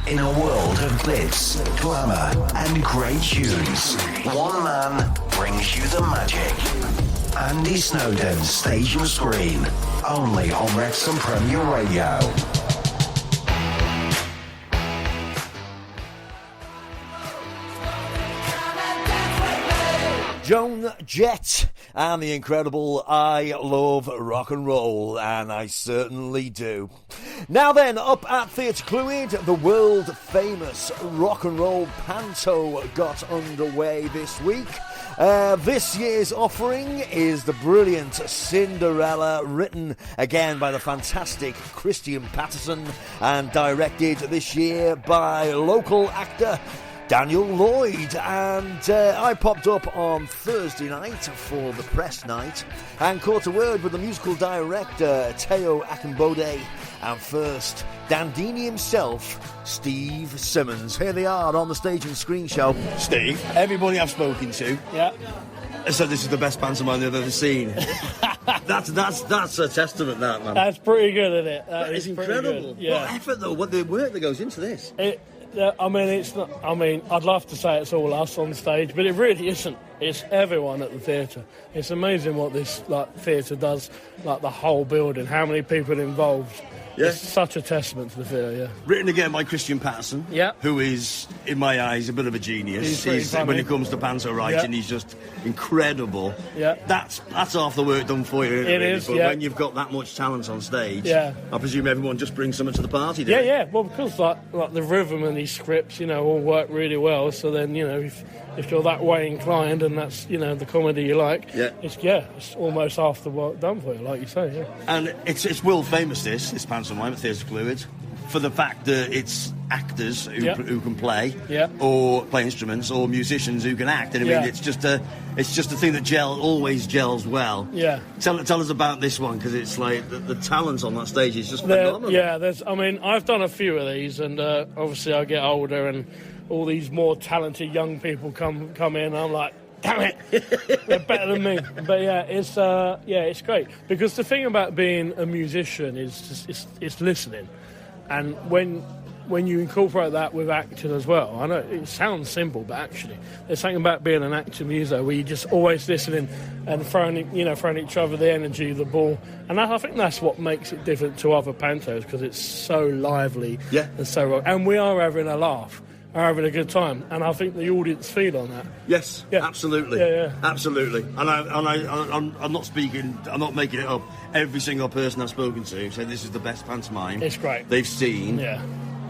In a world of glitz, glamour, and great tunes, one man brings you the magic. Andy Snowden's Stage and Screen, only on Wrexham Premier Radio. Joan Jett and the incredible I Love Rock and Roll, and I certainly do. Now then, up at Theatr Clwyd, the world-famous rock and roll panto got underway this week. This year's offering is the brilliant Cinderella, written again by the fantastic Christian Patterson and directed this year by local actor Daniel Lloyd. And I popped up on Thursday night for the press night and caught a word with the musical director Theo Akinbode and first Dandini himself, Steve Simmonds. Here they are on the Stage and Screen show. Steve, everybody I've spoken to, said this is the best pantomime they've ever seen. That's a testament, that, man. That's pretty good, isn't it? That is incredible. Yeah. What effort, though? What the work that goes into this? It's not. I mean, I'd love to say it's all us on stage, but it really isn't. It's everyone at the theatre. It's amazing what this theatre does, the whole building, how many people involved. Yeah. It's such a testament to the theatre, yeah. Written again by Christian Patterson, who is, in my eyes, a bit of a genius. When it comes to panto writing, he's just incredible. Yeah. That's half the work done for you, it is, but when you've got that much talent on stage, I presume everyone just brings something to the party, don't they? Yeah. Well, because like the rhythm and these scripts, all work really well. So then, if you're that way inclined and that's, the comedy you like, it's almost half the work done for you, like you say, yeah. And it's world famous, this pantomime at Theatr Clwyd, for the fact that it's actors who can play, or play instruments, or musicians who can act. And I mean, it's just a thing that always gels well. Yeah. Tell us about this one, because it's like the talent on that stage is just phenomenal. Yeah, I've done a few of these, and obviously I get older, and all these more talented young people come in, and I'm like, damn it, they're better than me. But it's great, because the thing about being a musician is it's listening, and when you incorporate that with acting as well, I know it sounds simple, but actually there's something about being an actor muso where you're just always listening and throwing each other the energy, the ball, and I think that's what makes it different to other pantos, because it's so lively and so, and we are having a laugh. Are having a good time, and I think the audience feed on that. Yes, absolutely, absolutely. And I'm not speaking, I'm not making it up. Every single person I've spoken to said this is the best pantomime it's great they've seen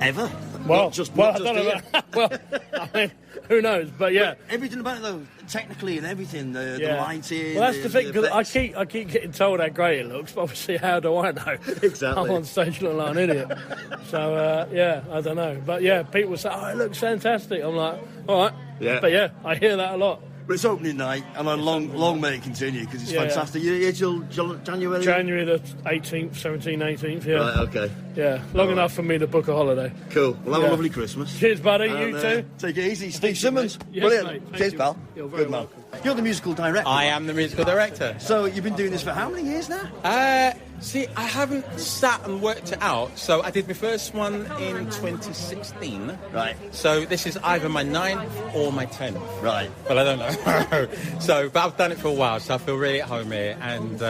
ever. Well, not just I don't know well, I mean, who knows? But everything about it though, technically and everything, the lighting. Well, that's the thing, because I keep getting told how great it looks, but obviously, how do I know? Exactly. I'm on stage looking like an idiot. So I don't know. But people say, "Oh, it looks fantastic." I'm like, all right. Yeah. But I hear that a lot. But it's opening night, and long may it continue, because it's fantastic. You're here till January? January the 18th, 17th, 18th, Right, okay. Yeah, long enough for me to book a holiday. Cool. Well, have a lovely Christmas. Cheers, buddy. You too. Take it easy. Steve Simmonds. Yes, brilliant. mate. Cheers, pal. You're very good man. welcome. You're the musical director. I am the musical director. So you've been doing this for how many years now? See, I haven't sat and worked it out. So I did my first one in 2016. Right. So this is either my 9th or my 10th. Right. But I don't know. But I've done it for a while, so I feel really at home here and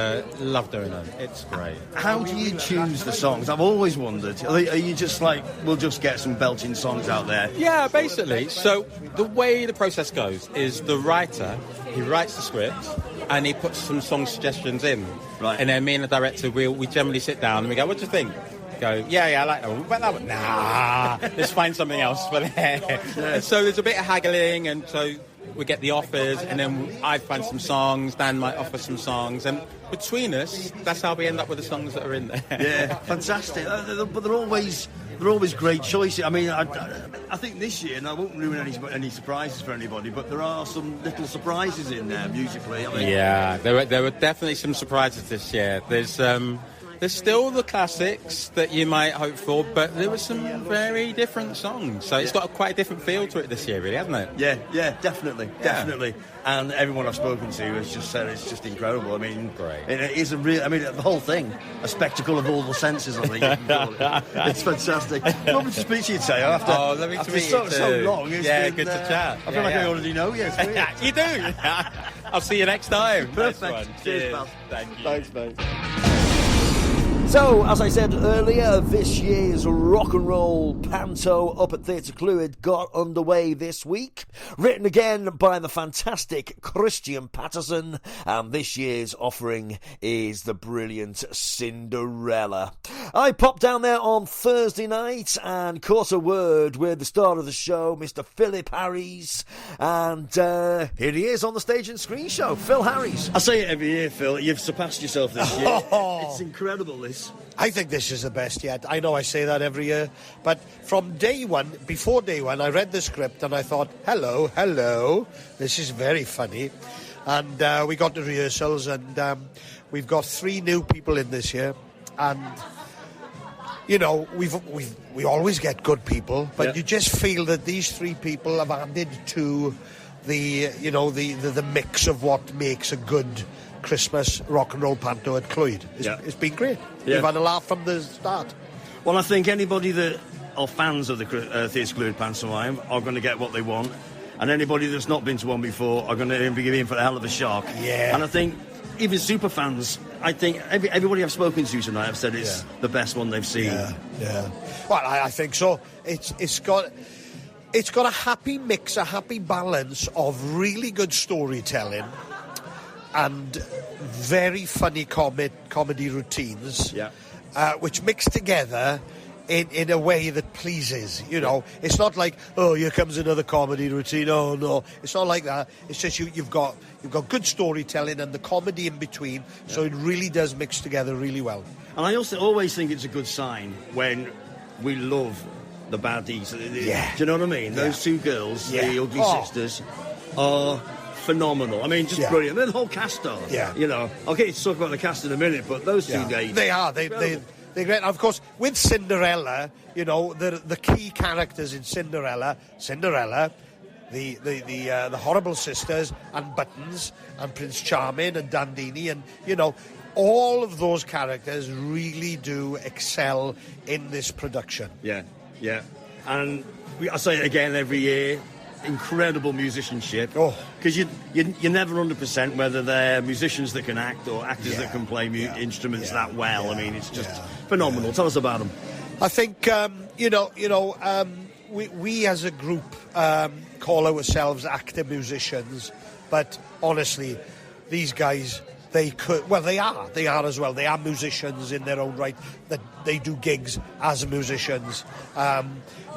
love doing it. It's great. How do you choose the songs? I've always wondered. Are you just like, we'll just get some belting songs out there? Yeah, basically. So the way the process goes is the writer, he writes the script and he puts some song suggestions in. Right. And then me and the director, we generally sit down and we go, what do you think? Go, yeah, I like that one. But that one, nah, let's find something else for there. So there's a bit of haggling, and so we get the offers, and then I find some songs, Dan might offer some songs, and between us, that's how we end up with the songs that are in there. Yeah, fantastic. But they're always great choices. I mean, I think this year, and I won't ruin any surprises for anybody, but there are some little surprises in there musically. I mean, yeah, there were definitely some surprises this year. There's There's still the classics that you might hope for, but there were some very different songs. So it's got quite a different feel to it this year, really, hasn't it? Yeah, definitely. And everyone I've spoken to has just said it's just incredible. I mean, great. It is the whole thing, a spectacle of all the senses, I think you can call it. It's fantastic. Lovely to speak to you, Tayo, after so long. It's been, good to chat. I feel like I already know you. It's weird. You do. I'll see you next time. Perfect. Nice one. Cheers, pal. Thank you. Thanks, mate. So, as I said earlier, this year's rock and roll panto up at Theatr Clwyd got underway this week. Written again by the fantastic Christian Patterson, and this year's offering is the brilliant Cinderella. I popped down there on Thursday night and caught a word with the star of the show, Mr. Phylip Harries, and here he is on the stage and screen show, Phil Harries. I say it every year, Phil, you've surpassed yourself this year. It's incredible, this. I think this is the best yet. I know I say that every year, but from day one, before day one, I read the script and I thought, hello, this is very funny. And we got to rehearsals, and we've got 3 new people in this year, and you know, we always get good people, but you just feel that these 3 people have added to the mix of what makes a good Christmas rock and roll panto at Clwyd. It's been great. We've had a laugh from the start. Well, I think anybody that are fans of the Theatr Clwyd Pantomime are going to get what they want, and anybody that's not been to one before are going to be in for a hell of a shock. Yeah. And I think even super fans, I think everybody I've spoken to tonight have said it's the best one they've seen. Yeah. Well, I think so. It's got a happy mix, a happy balance of really good storytelling and very funny comedy routines, which mix together in a way that pleases. You know, it's not like, oh, here comes another comedy routine. Oh no, it's not like that. It's just you've got good storytelling and the comedy in between, so it really does mix together really well. And I also always think it's a good sign when we love the baddies. Do you know what I mean? Those 2 girls, the ugly sisters, are phenomenal. I mean, just brilliant. And the whole cast are. You know, I'll get you to talk about the cast in a minute, but those 2 ladies, they are. They're great. And of course, with Cinderella, you know, the key characters in Cinderella, the horrible sisters and Buttons and Prince Charming and Dandini, and you know, all of those characters really do excel in this production. Yeah. And I say it again every year. Incredible musicianship, because you're never 100% whether they're musicians that can act or actors that can play instruments that well. I mean, it's just phenomenal. Tell us about them. I think we as a group call ourselves actor musicians, but honestly, these guys, they are as well. They are musicians in their own right. That they do gigs as musicians.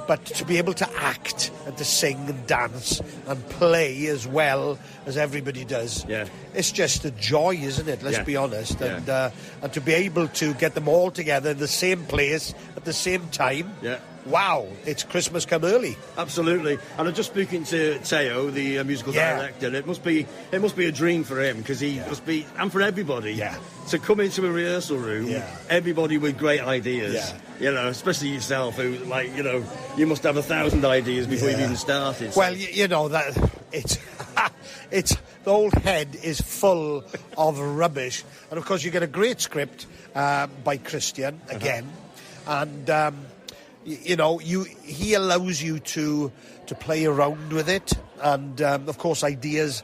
But to be able to act and to sing and dance and play as well as everybody does, it's just a joy, isn't it? Let's be honest. And to be able to get them all together in the same place at the same time, wow, it's Christmas come early. Absolutely. And I'm just speaking to Tayo, the musical director. It must be a dream for him, because he must be, and for everybody, to come into a rehearsal room, everybody with great ideas. You know, especially yourself, who, like, you know, you must have 1,000 ideas before you've even started. Well, you know that it's the old head is full of rubbish, and of course you get a great script by Christian again, and you know, he allows you to play around with it, and of course ideas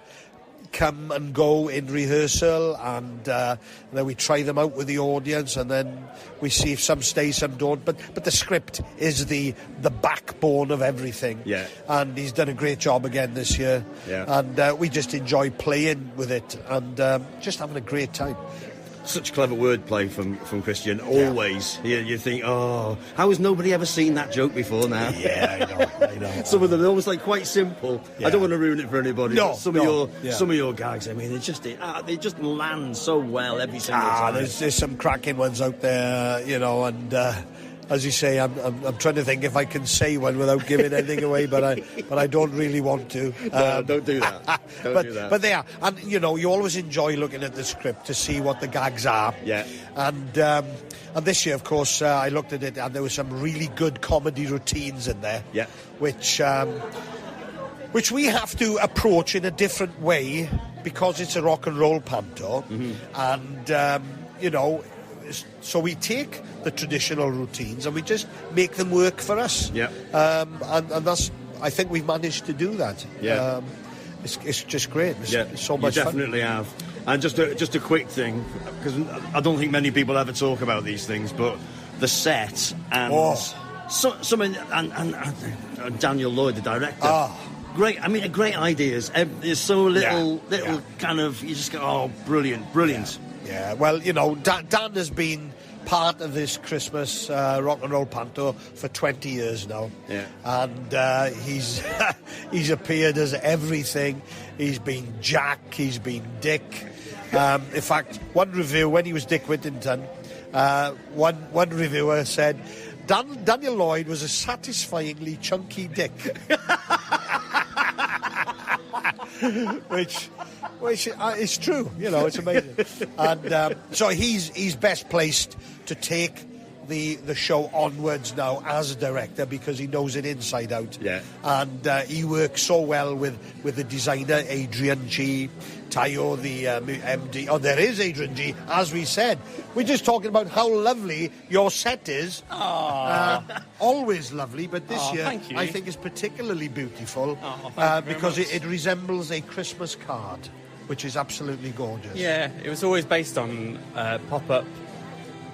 come and go in rehearsal, and then we try them out with the audience, and then we see if some stay, some don't. But the script is the backbone of everything. And he's done a great job again this year. And we just enjoy playing with it and just having a great time. Such clever wordplay from Christian. Always, you think, oh, how has nobody ever seen that joke before now? I know. Some of them are almost like quite simple. I don't want to ruin it for anybody. No, some of your gags, I mean, they just land so well every single time. There's some cracking ones out there, you know, and as you say, I'm trying to think if I can say one without giving anything away, but I don't really want to. Don't do that. Don't do that. But they are, and you always enjoy looking at the script to see what the gags are. Yeah. And this year, of course, I looked at it, and there were some really good comedy routines in there. Yeah. Which we have to approach in a different way because it's a rock and roll panto, and so we take the traditional routines and we just make them work for us. Yeah. And that's, I think we've managed to do that. Yeah. It's just great. It's so much you fun. definitely have. And just a quick thing, because I don't think many people ever talk about these things, but the set and and Daniel Lloyd, the director. Great. I mean, great ideas. There's so little kind of. You just go, oh, brilliant. Yeah. Well, Dan has been part of this Christmas rock and roll panto for 20 years now. Yeah. And he's appeared as everything. He's been Jack. He's been Dick. In fact, one review when he was Dick Whittington, one reviewer said, Daniel Lloyd was a satisfyingly chunky Dick. which is true, it's amazing. And so he's best placed to take the show onwards now as a director because he knows it inside out. Yeah. And he works so well with the designer Adrian G. Tayo, the MD. Oh, there is Adrian G. As we said, we're just talking about how lovely your set is. Always lovely, but this year I think is particularly beautiful because it resembles a Christmas card, which is absolutely gorgeous. Yeah, it was always based on pop-up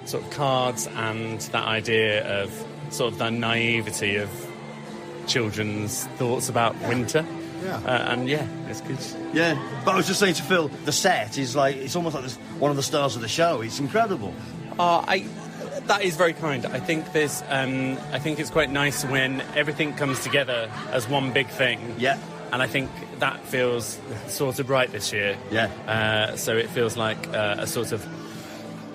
sort of cards and that idea of sort of the naivety of children's thoughts about winter. Yeah. And it's good. Yeah, but I was just saying to Phil, the set is it's almost like one of the stars of the show. It's incredible. That is very kind. I think there's. I think it's quite nice when everything comes together as one big thing. Yeah. And I think that feels sort of right this year. Yeah. So it feels like a sort of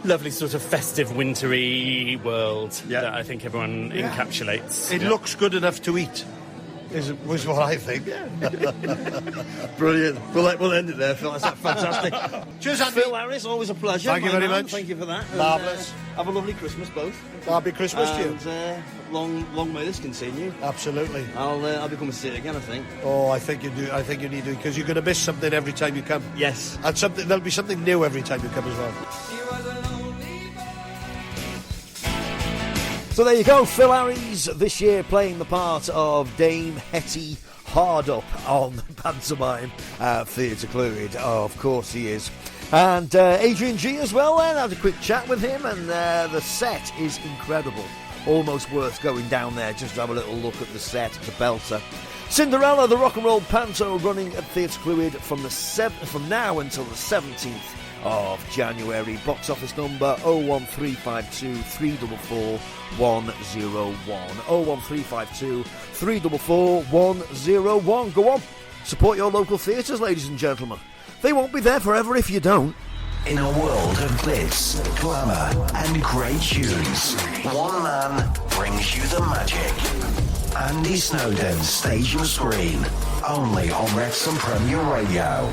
lovely, sort of festive, wintry world that I think everyone encapsulates. It looks good enough to eat. Was what I think. Brilliant. We'll end it there, Phil. That's fantastic. Cheers, Andy. Phil Harris, always a pleasure. Thank you very much. Thank you for that. Marvellous. Have a lovely Christmas, both. Happy Christmas to you. And long may this continue. Absolutely. I'll be coming to see it again, I think. Oh, I think you do. I think you need to, because you're going to miss something every time you come. Yes. And there'll be something new every time you come as well. So there you go, Phil Harries this year playing the part of Dame Hetty Hardup on pantomime at Theatr Clwyd. Oh, of course he is. And Adrian G as well then, had a quick chat with him, and the set is incredible. Almost worth going down there just to have a little look at the set. It's a belter. Cinderella, the rock and roll panto, running at Theatr Clwyd from now until the 17th of January. Box office number 01352 344 101. 01352 344 101. Go on, support your local theatres, ladies and gentlemen. They won't be there forever if you don't. In a world of glitz, glamour and great tunes, one man brings you the magic. Andy Snowden, stage and screen, only on Wrexham Premier Radio.